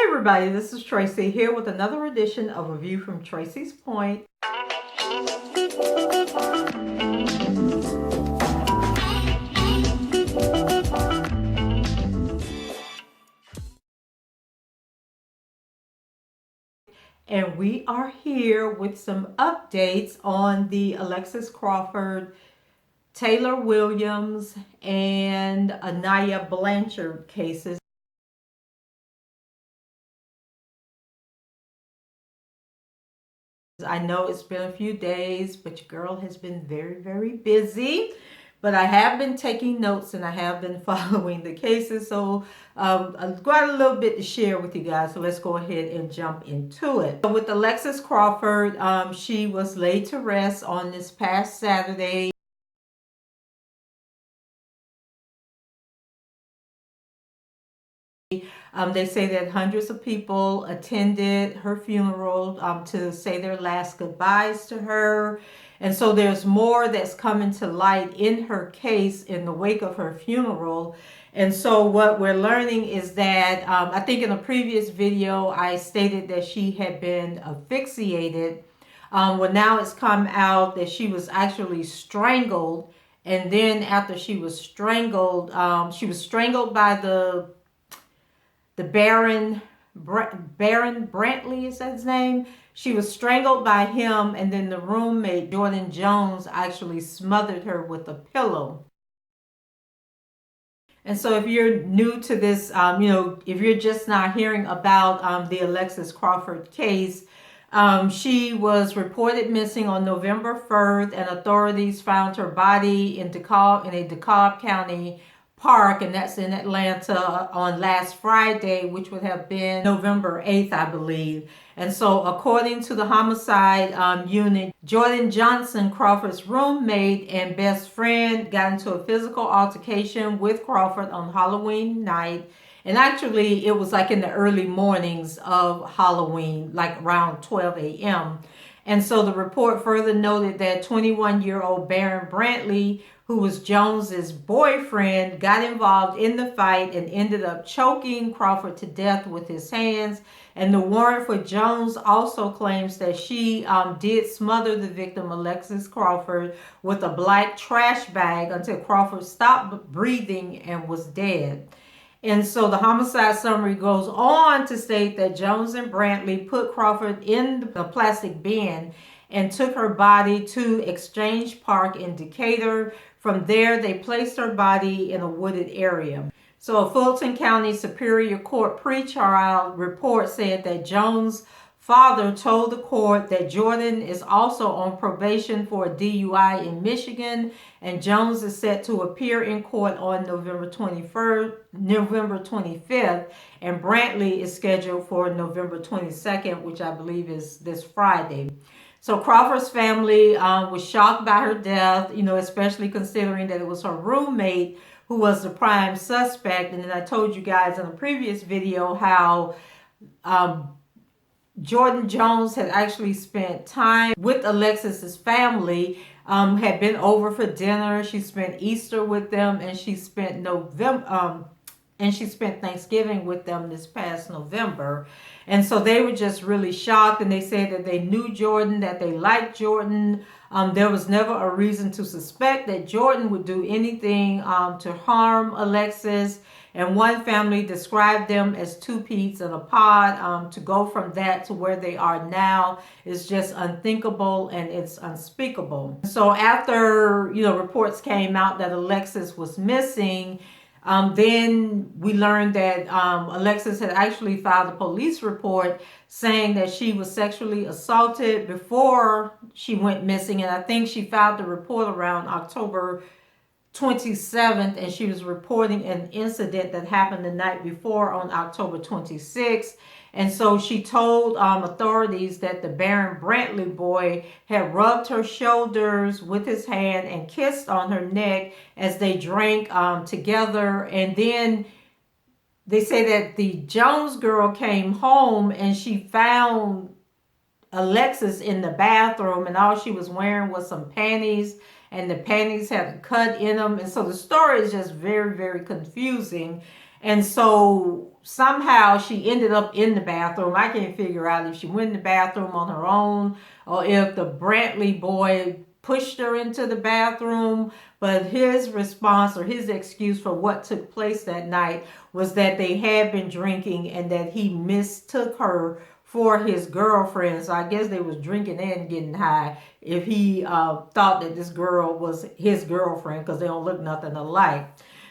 everybody, this is Tracy here with another edition of A View from Tracy's Point. And we are here with some updates on the Alexis Crawford, Taylor Williams, and Ania Blanchard cases. I know it's been a few days, but your girl has been very, very busy. But I have been taking notes and I have been following the cases. So I've got a little bit to share with you guys. So let's go ahead and jump into it. With Alexis Crawford, she was laid to rest on this past Saturday. They say that hundreds of people attended her funeral to say their last goodbyes to her. And so there's more that's coming to light in her case in the wake of her funeral. And so what we're learning is that, I think in a previous video, I stated that she had been asphyxiated. Well, now it's come out that she was actually strangled. And then after she was strangled by the Baron Brantley, is that his name? She was strangled by him, and then the roommate, Jordan Jones, actually smothered her with a pillow. And so if you're new to this, if you're just not hearing about the Alexis Crawford case, she was reported missing on November 1st, and authorities found her body in a DeKalb County park, and that's in Atlanta, on last Friday, which would have been November 8th, I believe. And so according to the homicide unit, Jordan Johnson, Crawford's roommate and best friend, got into a physical altercation with Crawford on Halloween night. And actually it was like in the early mornings of Halloween, like around 12 a.m. And so the report further noted that 21-year-old Baron Brantley, who was Jones's boyfriend, got involved in the fight and ended up choking Crawford to death with his hands. And the warrant for Jones also claims that she did smother the victim, Alexis Crawford, with a black trash bag until Crawford stopped breathing and was dead. And so the homicide summary goes on to state that Jones and Brantley put Crawford in the plastic bin and took her body to Exchange Park in Decatur. From there, they placed her body in a wooded area. So a Fulton County Superior Court pretrial report said that Jones' father told the court that Jordan is also on probation for a DUI in Michigan, and Jones is set to appear in court on November 25th, and Brantley is scheduled for November 22nd, which I believe is this Friday. So Crawford's family was shocked by her death, especially considering that it was her roommate who was the prime suspect. And then I told you guys in a previous video how Jordan Jones had actually spent time with Alexis's family, had been over for dinner. She spent Easter with them, and she spent Thanksgiving with them this past November. And so they were just really shocked, and they said that they knew Jordan, that they liked Jordan. There was never a reason to suspect that Jordan would do anything to harm Alexis. And one family described them as two peas in a pod. To go from that to where they are now is just unthinkable, and it's unspeakable. So after, reports came out that Alexis was missing, then we learned that Alexis had actually filed a police report saying that she was sexually assaulted before she went missing. And I think she filed the report around October 27th, and she was reporting an incident that happened the night before on October 26th. And so she told authorities that the Baron Brantley boy had rubbed her shoulders with his hand and kissed on her neck as they drank together. And then they say that the Jones girl came home and she found Alexis in the bathroom, and all she was wearing was some panties, and the panties had a cut in them. And so the story is just very, very confusing. And so somehow she ended up in the bathroom. I can't figure out if she went in the bathroom on her own or if the Brantley boy pushed her into the bathroom. But his response or his excuse for what took place that night was that they had been drinking and that he mistook her for his girlfriend. So I guess they was drinking and getting high if he thought that this girl was his girlfriend, because they don't look nothing alike.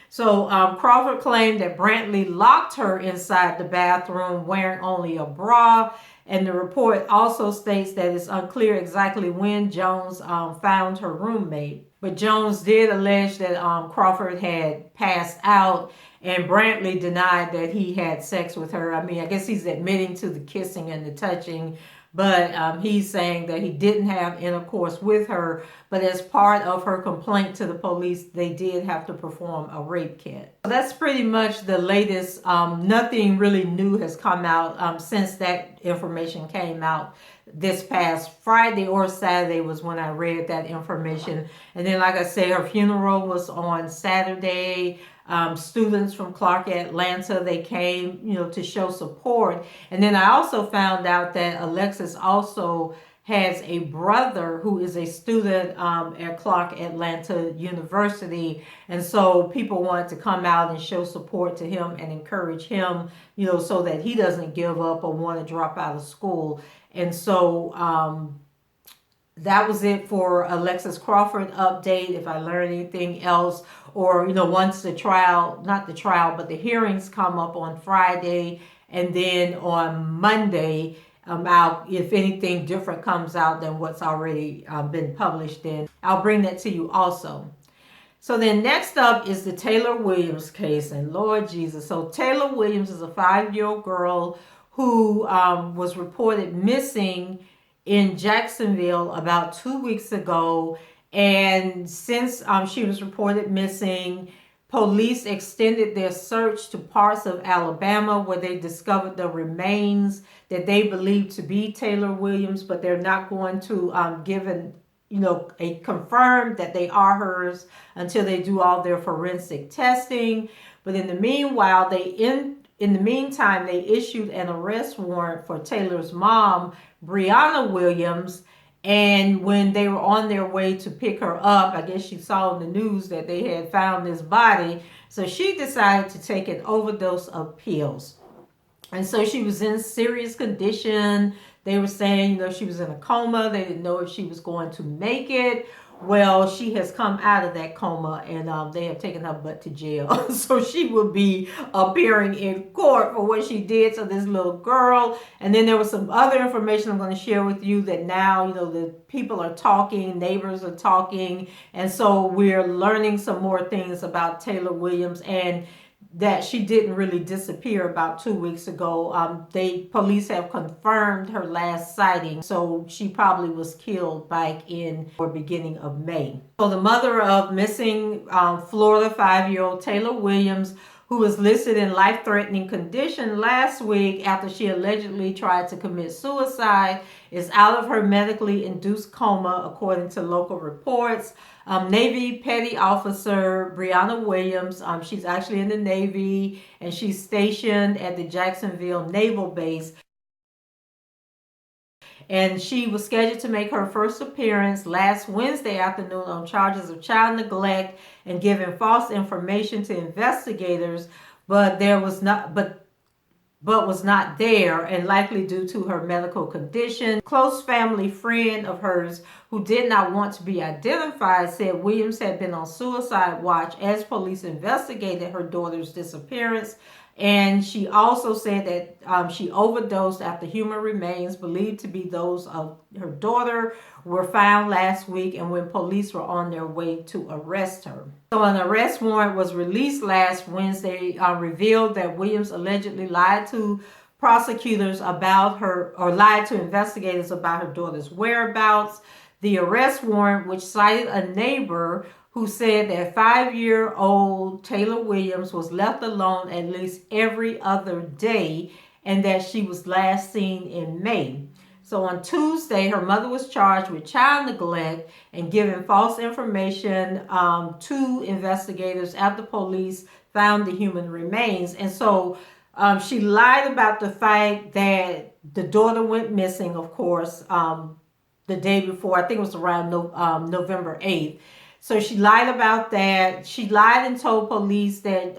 So Crawford claimed that Brantley locked her inside the bathroom wearing only a bra. And the report also states that it's unclear exactly when Jones found her roommate. But Jones did allege that Crawford had passed out, and Brantley denied that he had sex with her. I mean, I guess he's admitting to the kissing and the touching, but he's saying that he didn't have intercourse with her. But as part of her complaint to the police, they did have to perform a rape kit. So that's pretty much the latest. Nothing really new has come out since that information came out. This past Friday or Saturday was when I read that information. And then, like I say, her funeral was on Saturday. Students from Clark Atlanta, they came, to show support. And then I also found out that Alexis also has a brother who is a student at Clark Atlanta University. And so people wanted to come out and show support to him and encourage him, so that he doesn't give up or want to drop out of school. And so that was it for Alexis Crawford update. If I learned anything else, or once the trial, not the trial, but the hearings come up on Friday, and then on Monday, if anything different comes out than what's already been published, then I'll bring that to you also. So then next up is the Taylor Williams case, and Lord Jesus. So Taylor Williams is a 5-year-old girl who was reported missing in Jacksonville about 2 weeks ago. And since she was reported missing, police extended their search to parts of Alabama where they discovered the remains that they believe to be Taylor Williams, but they're not going to give a confirm that they are hers until they do all their forensic testing. But in the meanwhile, in the meantime, they issued an arrest warrant for Taylor's mom, Brianna Williams. And when they were on their way to pick her up, I guess she saw in the news that they had found this body. So she decided to take an overdose of pills. And so she was in serious condition. They were saying, she was in a coma. They didn't know if she was going to make it. Well, she has come out of that coma, and they have taken her butt to jail. So she will be appearing in court for what she did to this little girl. And then there was some other information I'm going to share with you that now, the people are talking, neighbors are talking. And so we're learning some more things about Taylor Williams, and that she didn't really disappear about 2 weeks ago. Police have confirmed her last sighting, so she probably was killed back in or beginning of May. So the mother of missing Florida 5-year-old Taylor Williams, who was listed in life-threatening condition last week after she allegedly tried to commit suicide, is out of her medically induced coma, according to local reports. Navy Petty Officer Brianna Williams, she's actually in the Navy, and she's stationed at the Jacksonville Naval Base. And she was scheduled to make her first appearance last Wednesday afternoon on charges of child neglect and giving false information to investigators, but was not there, and likely due to her medical condition. Close family friend of hers who did not want to be identified said Williams had been on suicide watch as police investigated her daughter's disappearance. And she also said that she overdosed after human remains believed to be those of her daughter were found last week, and when police were on their way to arrest her. So an arrest warrant was released last Wednesday, revealed that Williams allegedly lied to prosecutors about her, or lied to investigators about her daughter's whereabouts. The arrest warrant, which cited a neighbor who said that 5-year-old Taylor Williams was left alone at least every other day, and that she was last seen in May. So on Tuesday, her mother was charged with child neglect and giving false information to investigators after police found the human remains. And so she lied about the fact that the daughter went missing, of course, the day before. I think it was around November 8th. So she lied about that. She lied and told police that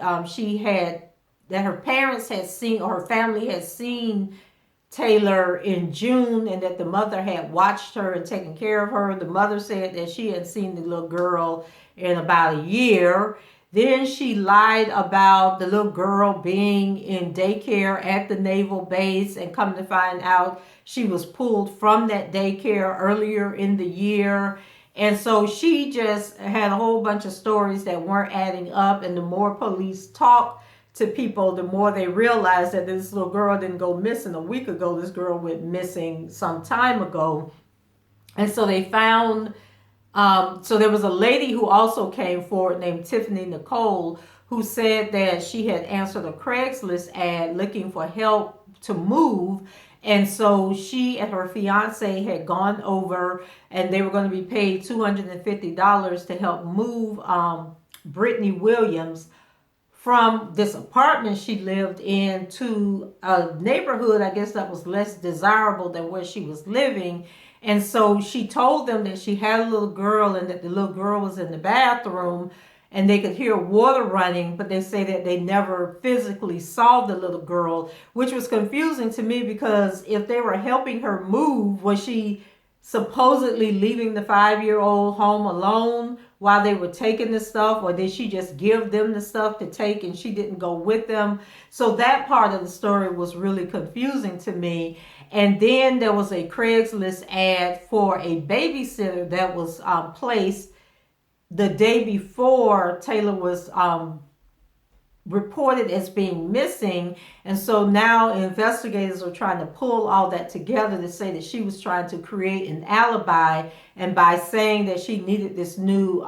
that her parents had seen, or her family had seen Taylor in June, and that the mother had watched her and taken care of her. The mother said that she had seen the little girl in about a year. Then she lied about the little girl being in daycare at the naval base, and come to find out she was pulled from that daycare earlier in the year. And so she just had a whole bunch of stories that weren't adding up. And the more police talked to people, the more they realized that this little girl didn't go missing a week ago. This girl went missing some time ago. And so they found, so there was a lady who also came forward named Tiffany Nicole, who said that she had answered a Craigslist ad looking for help to move. And so she and her fiance had gone over, and they were going to be paid $250 to help move Brittany Williams from this apartment she lived in to a neighborhood, I guess, that was less desirable than where she was living. And so she told them that she had a little girl, and that the little girl was in the bathroom, and they could hear water running, but they say that they never physically saw the little girl, which was confusing to me, because if they were helping her move, was she supposedly leaving the 5-year-old home alone while they were taking the stuff, or did she just give them the stuff to take and she didn't go with them? So that part of the story was really confusing to me. And then there was a Craigslist ad for a babysitter that was placed the day before Taylor was reported as being missing. And so now investigators are trying to pull all that together to say that she was trying to create an alibi, and by saying that she needed this new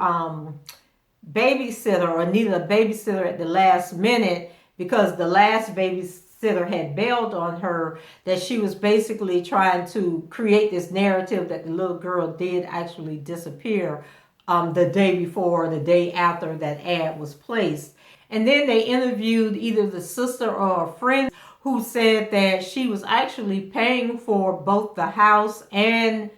babysitter, or needed a babysitter at the last minute because the last babysitter had bailed on her, that she was basically trying to create this narrative that the little girl did actually disappear the day before, the day after that ad was placed. And then they interviewed either the sister or a friend who said that she was actually paying for both the house and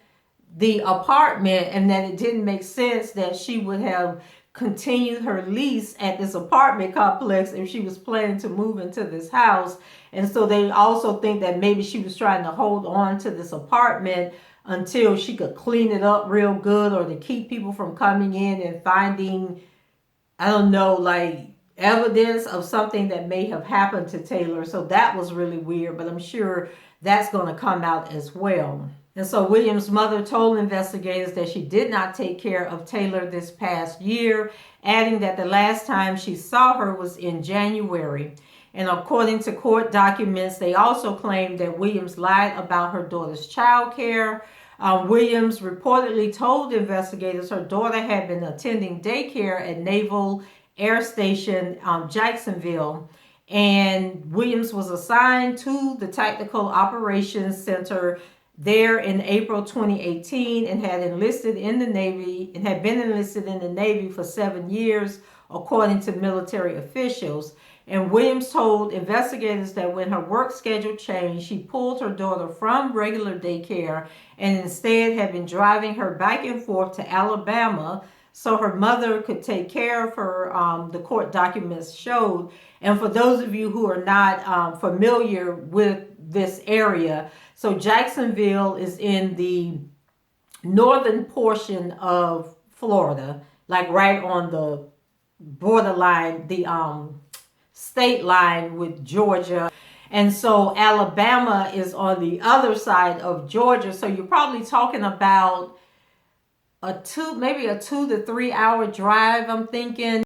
the apartment, and that it didn't make sense that she would have continued her lease at this apartment complex if she was planning to move into this house. And so they also think that maybe she was trying to hold on to this apartment until she could clean it up real good, or to keep people from coming in and finding, I don't know, like evidence of something that may have happened to Taylor. So that was really weird, but I'm sure that's going to come out as well. And so Williams' mother told investigators that she did not take care of Taylor this past year, adding that the last time she saw her was in January. And according to court documents, they also claimed that Williams lied about her daughter's child care. Williams reportedly told investigators her daughter had been attending daycare at Naval Air Station Jacksonville, and Williams was assigned to the Tactical Operations Center there in April 2018, and had enlisted in the Navy, and had been enlisted in the Navy for 7 years, according to military officials. And Williams told investigators that when her work schedule changed, she pulled her daughter from regular daycare and instead had been driving her back and forth to Alabama so her mother could take care of her, the court documents showed. And for those of you who are not familiar with this area, so Jacksonville is in the northern portion of Florida, like right on the borderline, the state line with Georgia. And so Alabama is on the other side of Georgia. So you're probably talking about maybe a 2 to 3 hour drive, I'm thinking.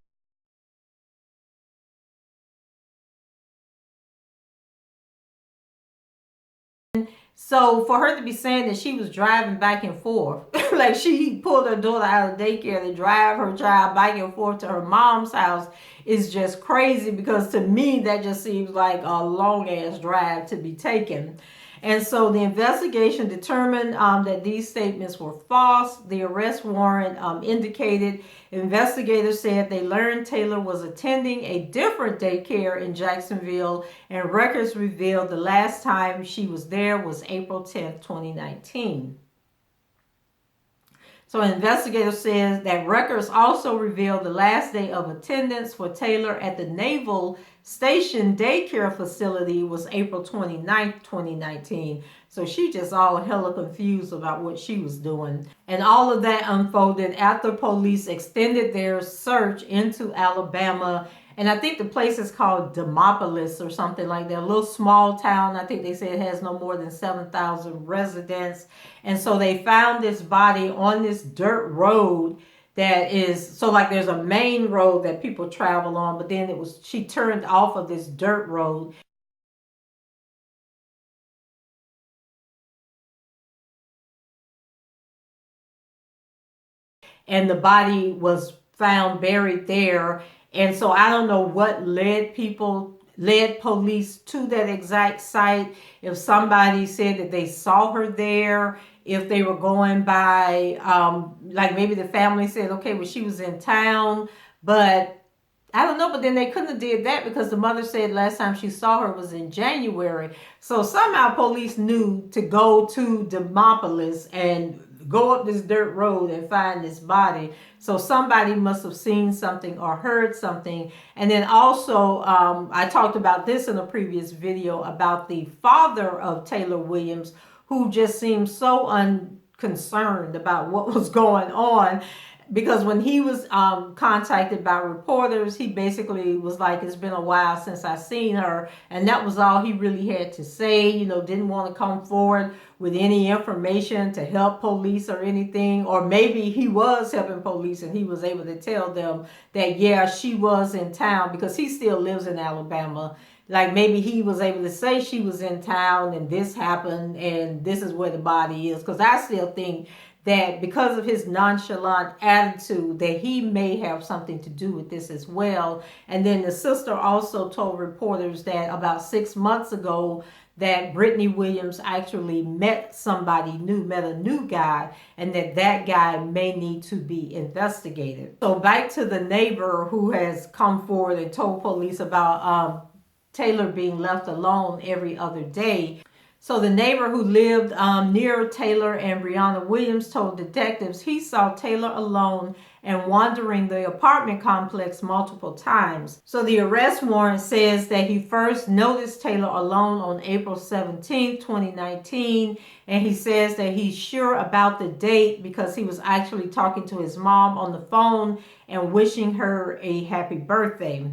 So for her to be saying that she was driving back and forth, like she pulled her daughter out of daycare to drive her child back and forth to her mom's house, is just crazy, because to me that just seems like a long ass drive to be taken. And so the investigation determined that these statements were false. The arrest warrant indicated investigators said they learned Taylor was attending a different daycare in Jacksonville, and records revealed the last time she was there was April 10th, 2019. So an investigator says that records also revealed the last day of attendance for Taylor at the Naval Station daycare facility was April 29th, 2019. So she just all hella confused about what she was doing. And all of that unfolded after police extended their search into Alabama. And I think the place is called Demopolis or something like that. A little small town. I think they say it has no more than 7,000 residents. And so they found this body on this dirt road that is, so like there's a main road that people travel on, but then she turned off of this dirt road. And the body was found buried there. And so I don't know what led police to that exact site. If somebody said that they saw her there, if they were going by, like maybe the family said, okay, well, she was in town, but I don't know. But then they couldn't have did that because the mother said last time she saw her was in January. So somehow police knew to go to Demopolis and go up this dirt road and find this body. So somebody must have seen something or heard something. And then also, I talked about this in a previous video about the father of Taylor Williams, who just seemed so unconcerned about what was going on. Because when he was contacted by reporters, he basically was like, it's been a while since I seen her. And that was all he really had to say. Didn't want to come forward with any information to help police or anything. Or maybe he was helping police and he was able to tell them that, yeah, she was in town, because he still lives in Alabama. Like maybe he was able to say she was in town and this happened and this is where the body is. Because I still think that because of his nonchalant attitude, that he may have something to do with this as well. And then the sister also told reporters that about 6 months ago that Brittany Williams actually met a new guy, and that guy may need to be investigated. So back to the neighbor who has come forward and told police about Taylor being left alone every other day. So the neighbor who lived near Taylor and Brianna Williams told detectives he saw Taylor alone and wandering the apartment complex multiple times. So the arrest warrant says that he first noticed Taylor alone on April 17, 2019. And he says that he's sure about the date because he was actually talking to his mom on the phone and wishing her a happy birthday.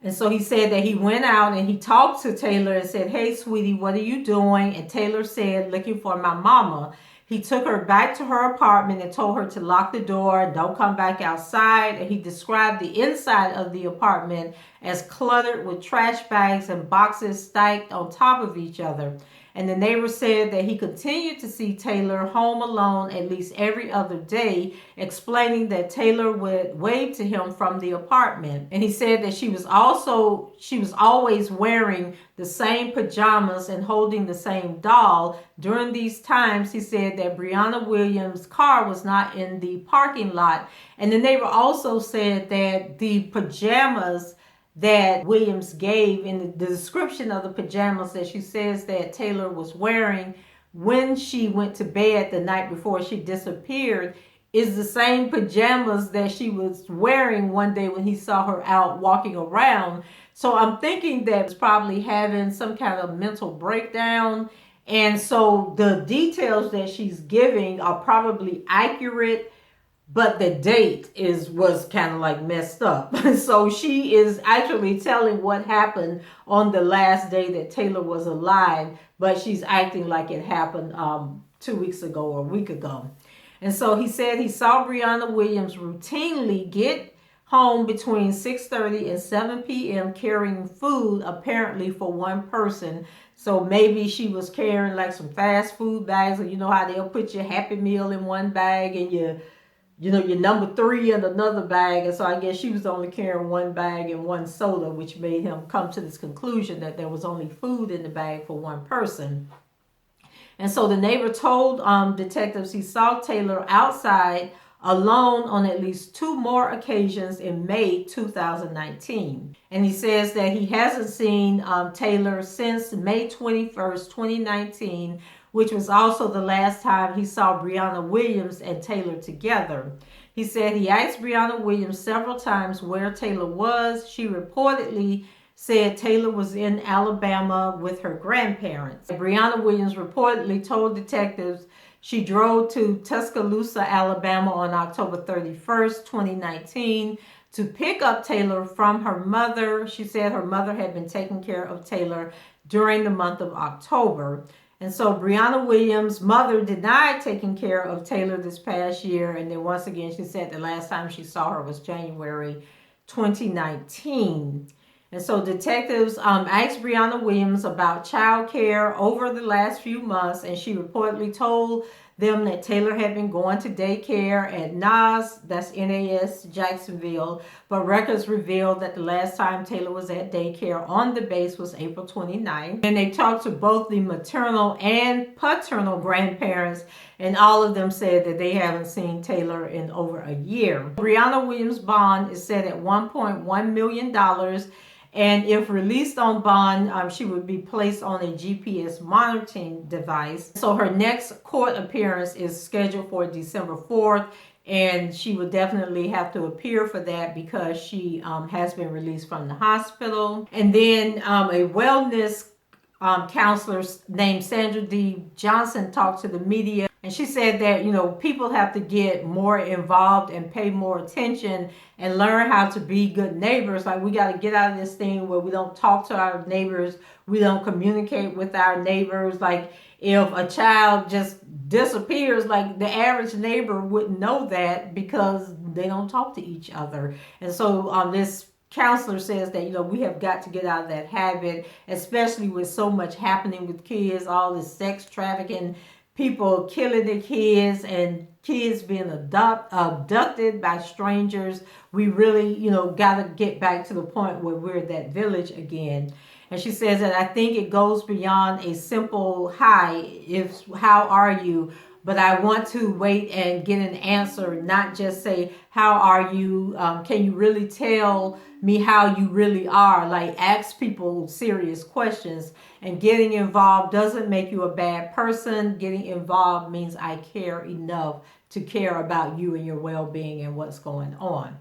And so he said that he went out and he talked to Taylor and said, hey, sweetie, what are you doing? And Taylor said, looking for my mama. He took her back to her apartment and told her to lock the door, don't come back outside. And he described the inside of the apartment as cluttered with trash bags and boxes stacked on top of each other. And the neighbor said that he continued to see Taylor home alone at least every other day, explaining that Taylor would wave to him from the apartment. And he said that she was always wearing the same pajamas and holding the same doll. During these times, he said that Brianna Williams' car was not in the parking lot. And the neighbor also said that the pajamas that Williams gave in the description of the pajamas that she says that Taylor was wearing when she went to bed the night before she disappeared is the same pajamas that she was wearing one day when he saw her out walking around. So I'm thinking that it's probably having some kind of mental breakdown. And so the details that she's giving are probably accurate, but the date was kind of like messed up. So she is actually telling what happened on the last day that Taylor was alive, but she's acting like it happened 2 weeks ago or a week ago. And so he said he saw Brianna Williams routinely get home between 6:30 and 7 p.m. carrying food, apparently for one person. So maybe she was carrying like some fast food bags, or you know how they'll put your Happy Meal in one bag and your your number three in another bag. And so I guess she was only carrying one bag and one soda, which made him come to this conclusion that there was only food in the bag for one person. And so the neighbor told detectives he saw Taylor outside alone on at least 2 more occasions in May 2019. And he says that he hasn't seen Taylor since May 21st, 2019, which was also the last time he saw Brianna Williams and Taylor together. He said he asked Brianna Williams several times where Taylor was. She reportedly said Taylor was in Alabama with her grandparents. Brianna Williams reportedly told detectives she drove to Tuscaloosa, Alabama on October 31st, 2019 to pick up Taylor from her mother. She said her mother had been taking care of Taylor during the month of October. And so Brianna Williams' mother denied taking care of Taylor this past year. And then once again, she said the last time she saw her was January 2019. And so detectives asked Brianna Williams about child care over the last few months, and she reportedly told them that Taylor had been going to daycare at NAS, that's N-A-S, Jacksonville, but records revealed that the last time Taylor was at daycare on the base was April 29th. And they talked to both the maternal and paternal grandparents, and all of them said that they haven't seen Taylor in over a year. Brianna Williams' bond is set at $1.1 million. And if released on bond, she would be placed on a GPS monitoring device. So her next court appearance is scheduled for December 4th, and she would definitely have to appear for that because she has been released from the hospital. And then a wellness counselor named Sandra D. Johnson talked to the media, and she said that, people have to get more involved and pay more attention and learn how to be good neighbors. Like, we got to get out of this thing where we don't talk to our neighbors, we don't communicate with our neighbors. Like, if a child just disappears, like, the average neighbor wouldn't know that because they don't talk to each other. And so this counselor says that, we have got to get out of that habit, especially with so much happening with kids, all this sex trafficking, people killing their kids, and kids being abducted by strangers. We really, got to get back to the point where we're that village again. And she says that I think it goes beyond a simple hi, how are you? But I want to wait and get an answer, not just say, how are you? Can you really tell me how you really are? Like, ask people serious questions. And getting involved doesn't make you a bad person. Getting involved means I care enough to care about you and your well-being and what's going on.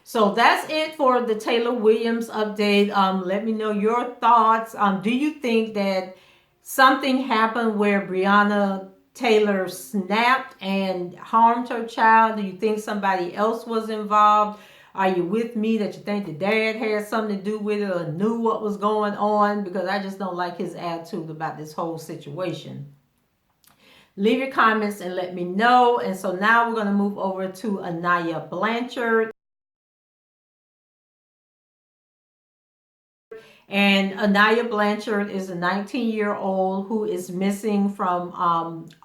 So that's it for the Taylor Williams update. Let me know your thoughts. Do you think that something happened where Brianna Taylor snapped and harmed her child? Do you think somebody else was involved? Are you with me that you think the dad had something to do with it or knew what was going on? Because I just don't like his attitude about this whole situation. Leave your comments and let me know. And so now we're going to move over to Ania Blanchard. And Ania Blanchard is a 19-year-old who is missing from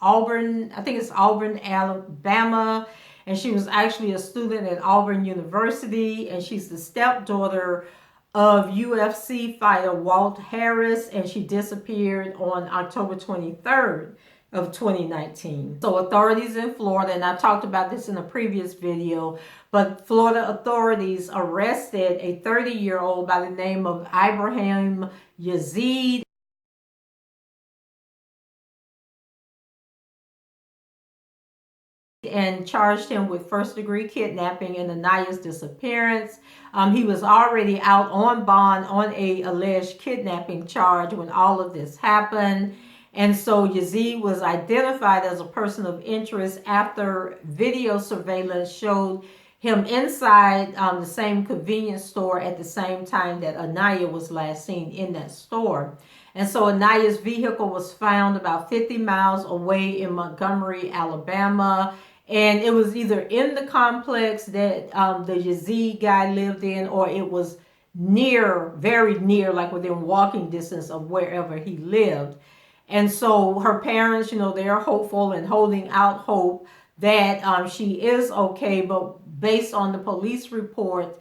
Auburn, I think it's Auburn, Alabama. And she was actually a student at Auburn University. And she's the stepdaughter of UFC fighter Walt Harris. And she disappeared on October 23rd of 2019. So authorities in Florida, and I talked about this in a previous video, but Florida authorities arrested a 30-year-old by the name of Ibrahim Yazid and charged him with first-degree kidnapping and Ania's disappearance. He was already out on bond on a alleged kidnapping charge when all of this happened. And so Yazid was identified as a person of interest after video surveillance showed him inside the same convenience store at the same time that Ania was last seen in that store. And so Ania's vehicle was found about 50 miles away in Montgomery, Alabama. And it was either in the complex that the Yazid guy lived in, or it was near, very near, like within walking distance of wherever he lived. And so her parents, they're hopeful and holding out hope that she is okay, but based on the police report,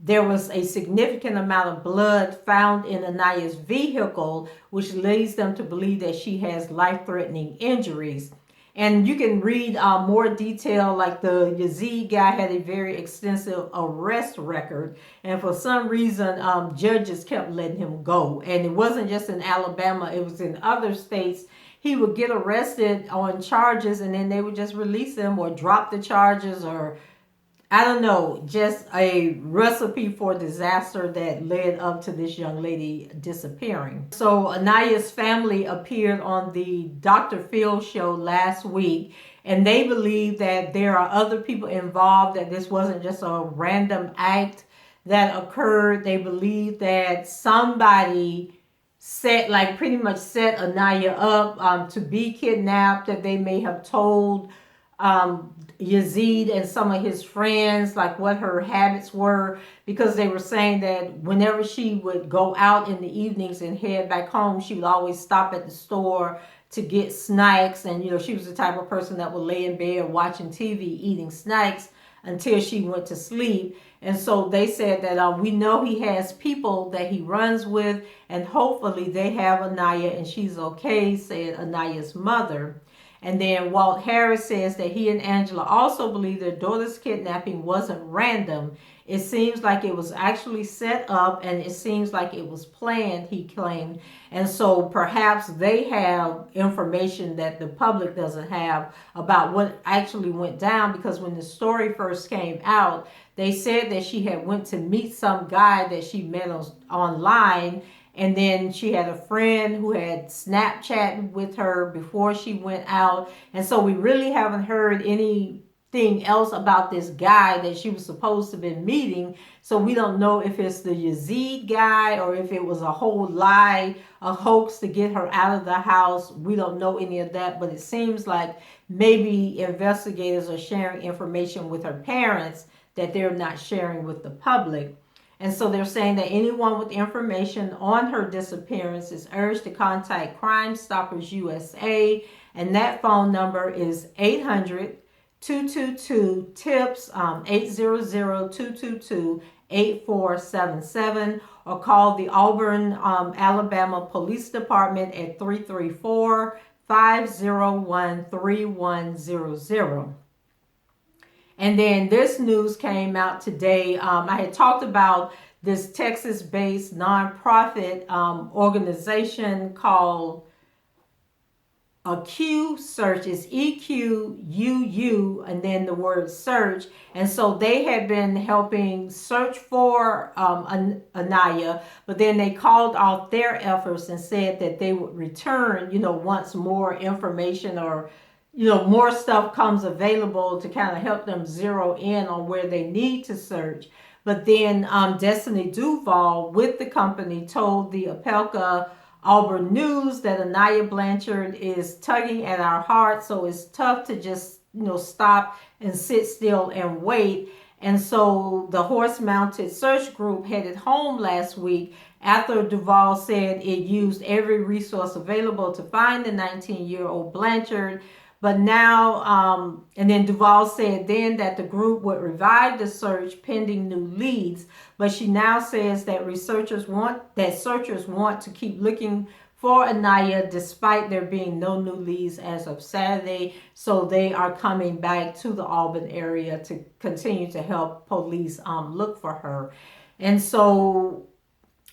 there was a significant amount of blood found in Ania's vehicle, which leads them to believe that she has life-threatening injuries. And you can read more detail, like the Yazid guy had a very extensive arrest record. And for some reason, judges kept letting him go. And it wasn't just in Alabama, it was in other states. He would get arrested on charges and then they would just release him or drop the charges, or I don't know, just a recipe for disaster that led up to this young lady disappearing. So Ania's family appeared on the Dr. Phil show last week, and they believe that there are other people involved, that this wasn't just a random act that occurred. They believe that somebody pretty much set Ania up to be kidnapped, that they may have told Yazid and some of his friends like what her habits were, because they were saying that whenever she would go out in the evenings and head back home, she would always stop at the store to get snacks. And she was the type of person that would lay in bed watching TV eating snacks until she went to sleep. And so they said that we know he has people that he runs with, and hopefully they have Ania and she's okay, said Ania's mother. And then Walt Harris says that he and Angela also believe their daughter's kidnapping wasn't random. It seems like it was actually set up, and it seems like it was planned, he claimed. And so perhaps they have information that the public doesn't have about what actually went down, because when the story first came out, they said that she had went to meet some guy that she met online. And then she had a friend who had Snapchatted with her before she went out. And so we really haven't heard anything else about this guy that she was supposed to have been meeting. So we don't know if it's the Yazid guy or if it was a whole lie, a hoax to get her out of the house. We don't know any of that, but it seems like maybe investigators are sharing information with her parents that they're not sharing with the public. And so they're saying that anyone with information on her disappearance is urged to contact Crime Stoppers USA. And that phone number is 800-222-TIPS, 800-222-8477, or call the Auburn, Alabama Police Department at 334-501-3100. And then this news came out today. I had talked about this Texas-based nonprofit organization called EQ Search. It's EQUU and then the word search. And so they had been helping search for Ania, but then they called off their efforts and said that they would return, once more information or more stuff comes available to kind of help them zero in on where they need to search. But then Destiny Duval with the company told the Opelka Auburn News that Ania Blanchard is tugging at our hearts, so it's tough to just stop and sit still and wait. And so the horse-mounted search group headed home last week after Duval said it used every resource available to find the 19-year-old Blanchard. But now, and then Duval said then that the group would revive the search pending new leads. But she now says that searchers want to keep looking for Ania despite there being no new leads as of Saturday. So they are coming back to the Auburn area to continue to help police look for her. And so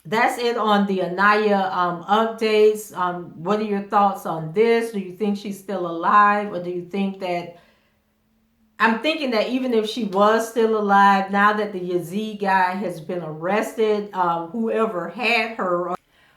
that's it on the Ania updates. What are your thoughts on this? Do you think she's still alive, or do you think that... I'm thinking that even if she was still alive, now that the Yazid guy has been arrested, whoever had her,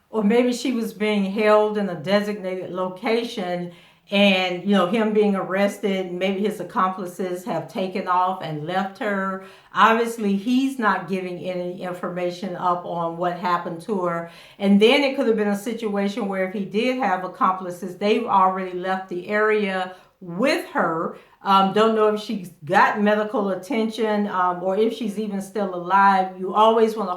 or maybe she was being held in a designated location, and him being arrested, maybe his accomplices have taken off and left her. Obviously he's not giving any information up on what happened to her. And then it could have been a situation where if he did have accomplices, they've already left the area with her. Don't know if she's got medical attention, or if she's even still alive. You always want to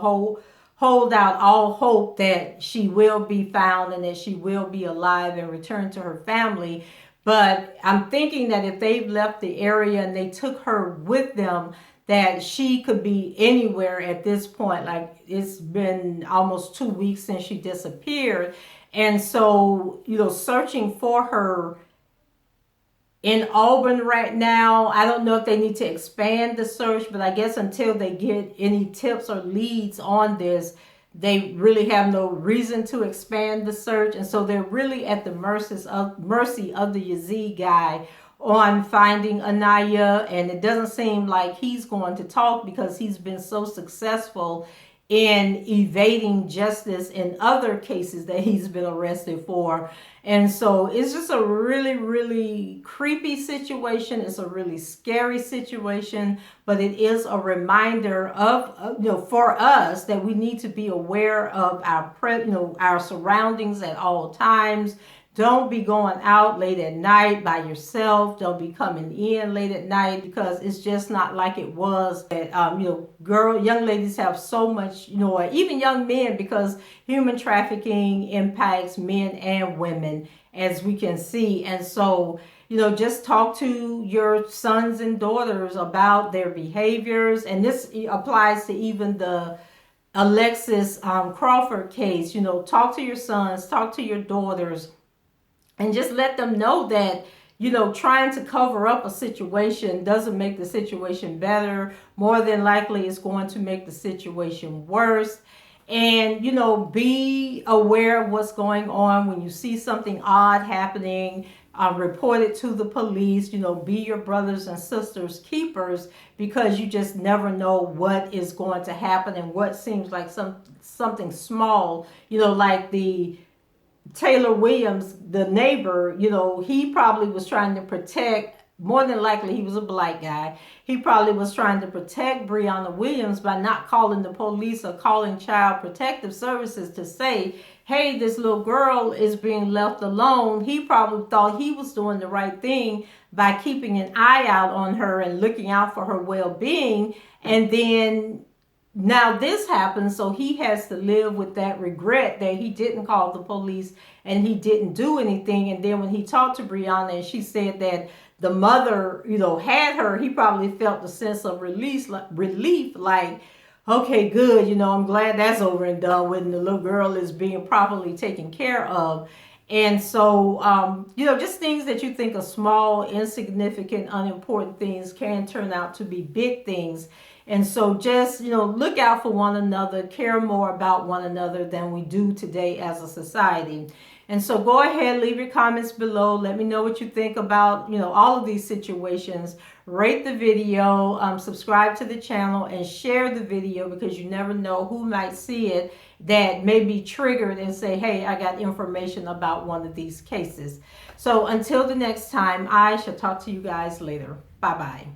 hold out all hope that she will be found and that she will be alive and return to her family. But I'm thinking that if they've left the area and they took her with them, that she could be anywhere at this point. Like, it's been almost 2 weeks since she disappeared. And so, searching for her in Auburn right now, I don't know if they need to expand the search, but I guess until they get any tips or leads on this, they really have no reason to expand the search. And so they're really at the mercy of the Yazid guy on finding Ania. And it doesn't seem like he's going to talk because he's been so successful in evading justice in other cases that he's been arrested for. And so it's just a really, really creepy situation. It's a really scary situation, but it is a reminder of, for us, that we need to be aware of our surroundings at all times. Don't be going out late at night by yourself. Don't be coming in late at night, because it's just not like it was. That young ladies have so much, or even young men, because human trafficking impacts men and women, as we can see. And so, just talk to your sons and daughters about their behaviors. And this applies to even the Alexis Crawford case. Talk to your sons, talk to your daughters, and just let them know that, trying to cover up a situation doesn't make the situation better. More than likely, it's going to make the situation worse. And, be aware of what's going on. When you see something odd happening, report it to the police. Be your brothers and sisters keepers, because you just never know what is going to happen. And what seems like something small, like the Taylor Williams, the neighbor, he probably was trying to protect, more than likely he was a black guy. He probably was trying to protect Breonna Williams by not calling the police or calling Child Protective Services to say, hey, this little girl is being left alone. He probably thought he was doing the right thing by keeping an eye out on her and looking out for her well-being. And then now this happens, so he has to live with that regret that he didn't call the police and he didn't do anything. And then when he talked to Breonna and she said that the mother, had her, he probably felt a sense of relief, like, okay, good, I'm glad that's over and done with, and the little girl is being properly taken care of. And so, just things that you think are small, insignificant, unimportant things can turn out to be big things. And so just, look out for one another, care more about one another than we do today as a society. And so go ahead, leave your comments below. Let me know what you think about, all of these situations. Rate the video, subscribe to the channel, and share the video, because you never know who might see it that may be triggered and say, hey, I got information about one of these cases. So until the next time, I shall talk to you guys later. Bye-bye.